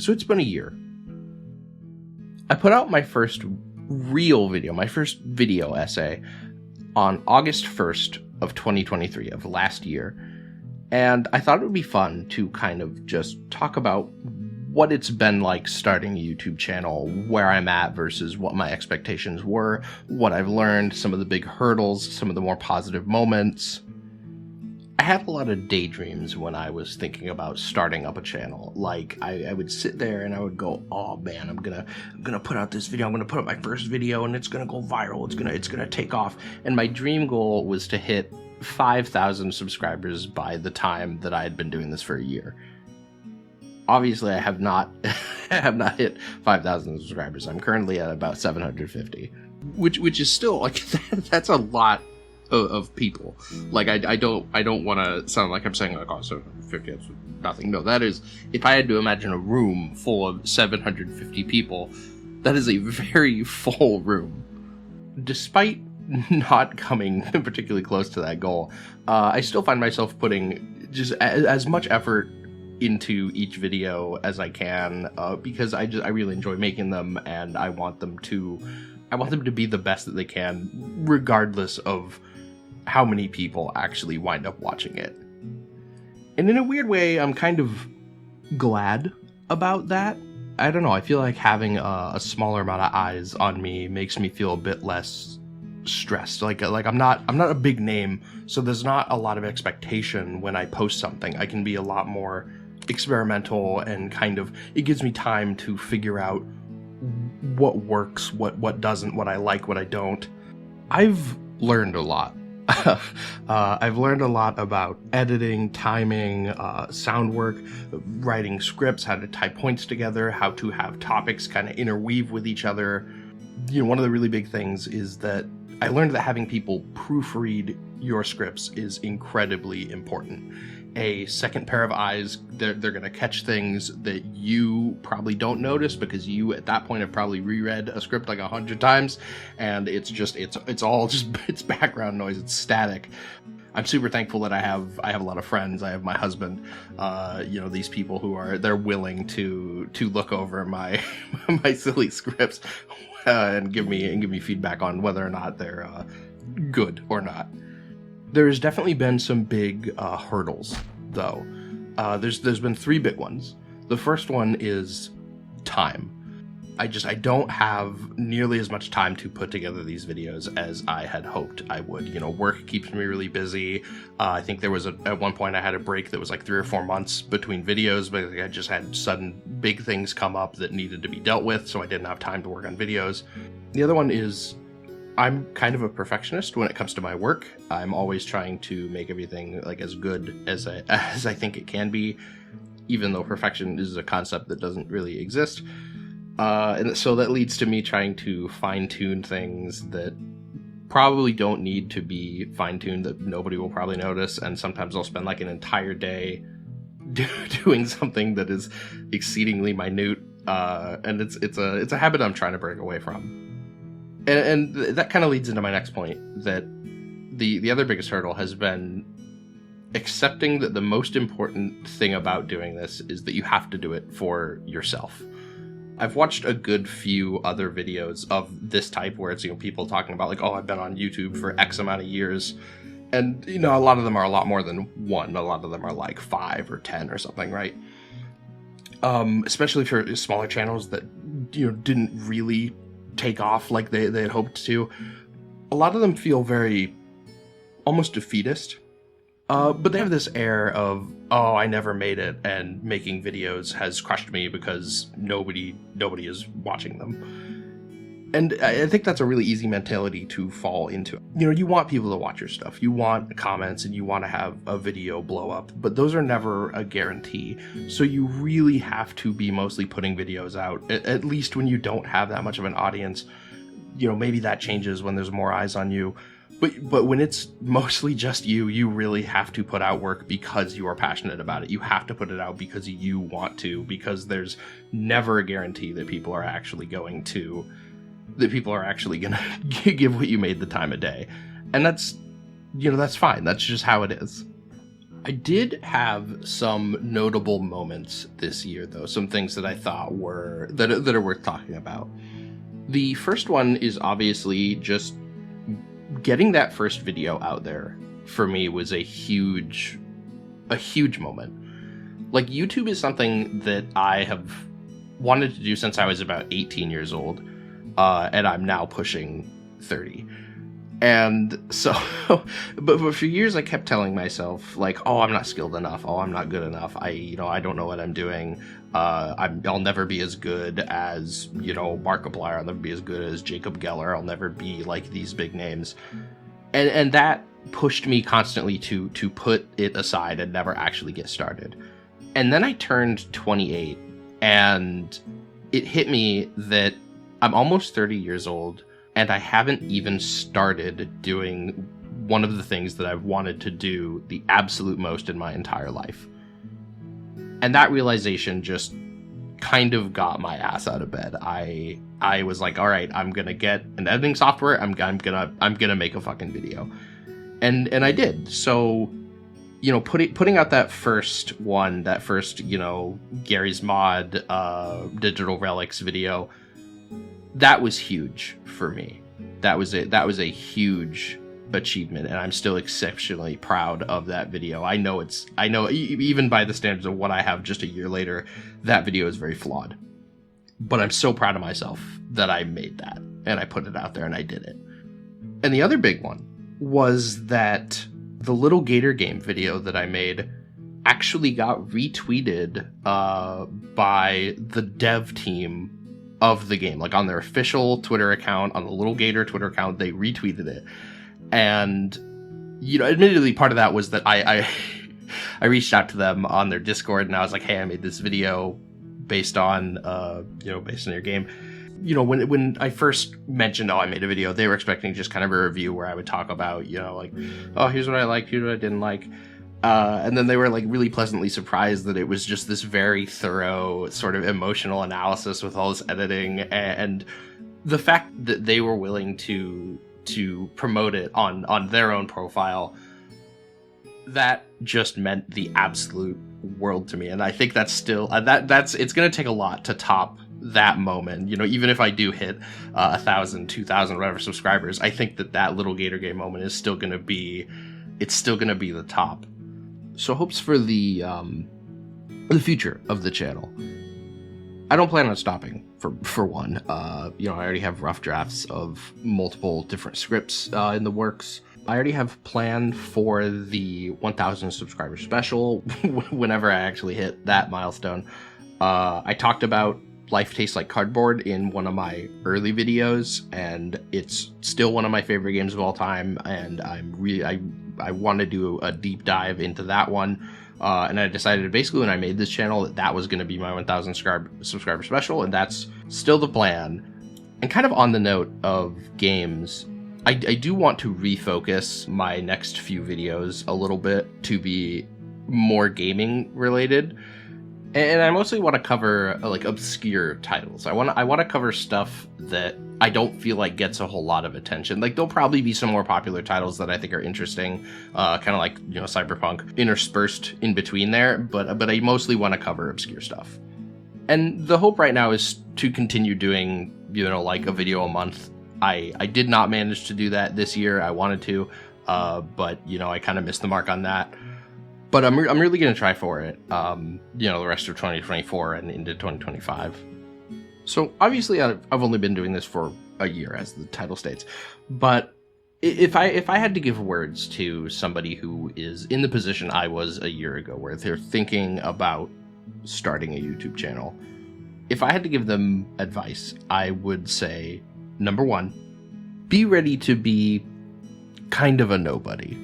So it's been a year. I put out my first real video, my first video essay on August 1st of 2023, of last year. And I thought it would be fun to kind of just talk about what it's been like starting a YouTube channel, where I'm at versus what my expectations were, what I've learned, some of the big hurdles, some of the more positive moments. I had a lot of daydreams when I was thinking about starting up a channel. Like, I would sit there and I would go, oh man, I'm gonna put out this video, I'm gonna put up my first video and it's gonna go viral, it's gonna take off. And my dream goal was to hit 5,000 subscribers by the time that I had been doing this for a year. Obviously, I have not hit 5,000 subscribers. I'm currently at about 750, which is still like that's a lot of people. Like, I don't want to sound like I'm saying like, oh, 750 is nothing. No, that is, if I had to imagine a room full of 750 people, that is a very full room. Despite not coming particularly close to that goal, I still find myself putting just as much effort into each video as I can, because I really enjoy making them, and I want them to be the best that they can, regardless of how many people actually wind up watching it. And in a weird way, I'm kind of glad about that. I don't know, I feel like having a smaller amount of eyes on me makes me feel a bit less stressed. Like I'm not a big name, so there's not a lot of expectation when I post something. I can be a lot more experimental, and kind of, it gives me time to figure out what works, what doesn't, what I like, what I don't. I've learned a lot. I've learned a lot about editing, timing, sound work, writing scripts, how to tie points together, how to have topics kind of interweave with each other. You know, one of the really big things is that I learned that having people proofread your scripts is incredibly important. A second pair of eyes, they're going to catch things that you probably don't notice, because you at that point have probably reread a script like 100 times, and it's all just it's background noise, it's static. I'm super thankful that I have a lot of friends. I have my husband, these people who they're willing to look over my my silly scripts and give me feedback on whether or not they're good or not. There's definitely been some big hurdles, though. There's been 3 big ones. The first one is time. I don't have nearly as much time to put together these videos as I had hoped I would. You know, work keeps me really busy. I think there was at one point I had a break that was like 3 or 4 months between videos, but I just had sudden big things come up that needed to be dealt with, so I didn't have time to work on videos. The other one is, I'm kind of a perfectionist when it comes to my work. I'm always trying to make everything like as good as I think it can be, even though perfection is a concept that doesn't really exist. And so that leads to me trying to fine-tune things that probably don't need to be fine-tuned, that nobody will probably notice, and sometimes I'll spend like an entire day doing something that is exceedingly minute, and it's a habit I'm trying to break away from. And that kind of leads into my next point, that the other biggest hurdle has been accepting that the most important thing about doing this is that you have to do it for yourself. I've watched a good few other videos of this type where it's, people talking about like, oh, I've been on YouTube for X amount of years. And, a lot of them are a lot more than 1. A lot of them are like 5 or 10 or something, right? Especially for smaller channels that, didn't really take off like they had hoped to. A lot of them feel very almost defeatist, but they have this air of, oh, I never made it, and making videos has crushed me because nobody is watching them. And I think that's a really easy mentality to fall into. You want people to watch your stuff, you want comments, and you want to have a video blow up, but those are never a guarantee. So you really have to be mostly putting videos out, at least when you don't have that much of an audience. Maybe that changes when there's more eyes on you. But when it's mostly just you really have to put out work because you are passionate about it. You have to put it out because you want to, because there's never a guarantee that people are actually going to give what you made the time of day. And that's fine. That's just how it is. I did have some notable moments this year, though, some things that I thought were that are worth talking about. The first one is obviously just getting that first video out there for me was a huge moment. Like, YouTube is something that I have wanted to do since I was about 18 years old, and I'm now pushing 30. And so, but for years I kept telling myself, like, oh, I'm not skilled enough. Oh, I'm not good enough. I don't know what I'm doing. I'll never be as good as, Markiplier. I'll never be as good as Jacob Geller. I'll never be like these big names. And that pushed me constantly to put it aside and never actually get started. And then I turned 28 and it hit me that I'm almost 30 years old and I haven't even started doing one of the things that I've wanted to do the absolute most in my entire life. And that realization just kind of got my ass out of bed. I was like, all right, I'm gonna get an editing software. I'm gonna make a fucking video, and I did. So, putting out that first Gary's Mod Digital Relics video, that was huge for me. That was a huge achievement, and I'm still exceptionally proud of that video. I know even by the standards of what I have just a year later, that video is very flawed. But I'm so proud of myself that I made that, and I put it out there, and I did it. And the other big one was that the Little Gator Game video that I made actually got retweeted by the dev team of the game. Like, on their official Twitter account, on the Little Gator Twitter account, they retweeted it. And, admittedly, part of that was that I reached out to them on their Discord, and I was like, hey, I made this video based on your game. When I first mentioned, I made a video, they were expecting just kind of a review where I would talk about, oh, here's what I liked, here's what I didn't like. And then they were like really pleasantly surprised that it was just this very thorough sort of emotional analysis with all this editing, and the fact that they were willing to promote it on their own profile, that just meant the absolute world to me. And I think that's still it's going to take a lot to top that moment. Even if I do hit 1,000, 2,000, whatever subscribers, I think that Little Gator Game moment is still going to be the top. So hopes for the future of the channel. I don't plan on stopping for one. I already have rough drafts of multiple different scripts in the works. I already have planned for the 1,000 subscriber special whenever I actually hit that milestone. I talked about Life Tastes Like Cardboard in one of my early videos, and it's still one of my favorite games of all time, and I want to do a deep dive into that one. And I decided basically when I made this channel that was going to be my 1,000 subscriber special, and that's still the plan. And kind of on the note of games, I do want to refocus my next few videos a little bit to be more gaming related. And I mostly want to cover like obscure titles. I want to cover stuff that I don't feel like gets a whole lot of attention. Like, there'll probably be some more popular titles that I think are interesting, kind of like Cyberpunk interspersed in between there. But I mostly want to cover obscure stuff. And the hope right now is to continue doing like a video a month. I did not manage to do that this year. I wanted to, but I kind of missed the mark on that. But I'm really going to try for it, the rest of 2024 and into 2025. So obviously I've only been doing this for a year, as the title states. But if I had to give words to somebody who is in the position I was a year ago, where they're thinking about starting a YouTube channel, if I had to give them advice, I would say, number one, be ready to be kind of a nobody.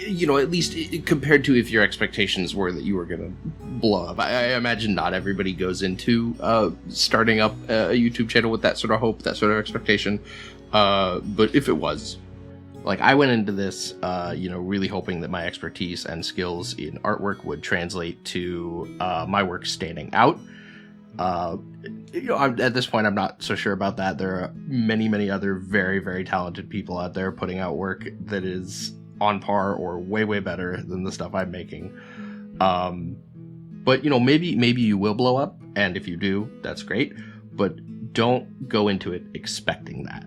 At least compared to if your expectations were that you were going to blow up. I imagine not everybody goes into starting up a YouTube channel with that sort of hope, that sort of expectation. But if it was, like, I went into this, really hoping that my expertise and skills in artwork would translate to my work standing out. At this point, I'm not so sure about that. There are many, many other very, very talented people out there putting out work that is on par or way better than the stuff I'm making. But, you know, maybe you will blow up, and if you do, that's great, but don't go into it expecting that.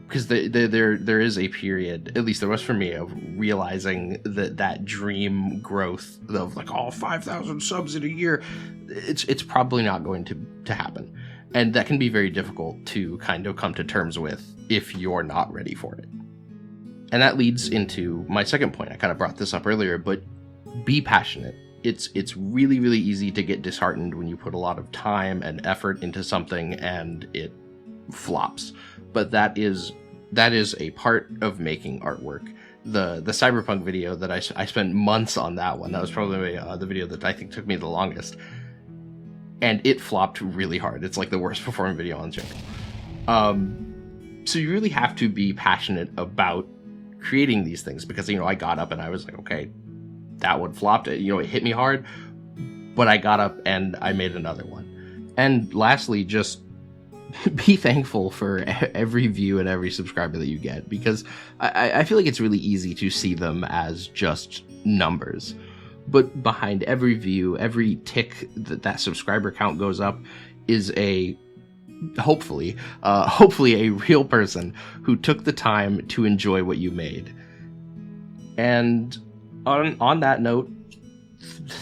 Because there is a period, at least there was for me, of realizing that dream growth of like, 5,000 subs in a year, it's probably not going to happen. And that can be very difficult to kind of come to terms with if you're not ready for it. And that leads into my second point. I kind of brought this up earlier, but be passionate. It's really easy to get disheartened when you put a lot of time and effort into something and it flops. But that is a part of making artwork. The cyberpunk video that I spent months on that one. That was probably the video that I think took me the longest. And it flopped really hard. It's like the worst performing video on the channel. So you really have to be passionate about creating these things, because, you know, I got up and I was like, okay, that one flopped. You know, it hit me hard, but I got up and I made another one. And lastly, just be thankful for every view and every subscriber that you get, because I feel like it's really easy to see them as just numbers. But behind every view, every tick that subscriber count goes up is hopefully a real person who took the time to enjoy what you made. And on that note,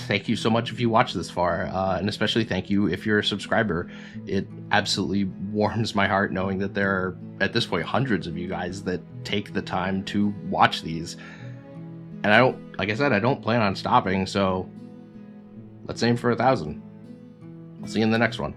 thank you so much if you watch this far, and especially thank you if you're a subscriber. It absolutely warms my heart knowing that there are, at this point, hundreds of you guys that take the time to watch these. And like I said, I don't plan on stopping, so let's aim for 1,000. I'll see you in the next one.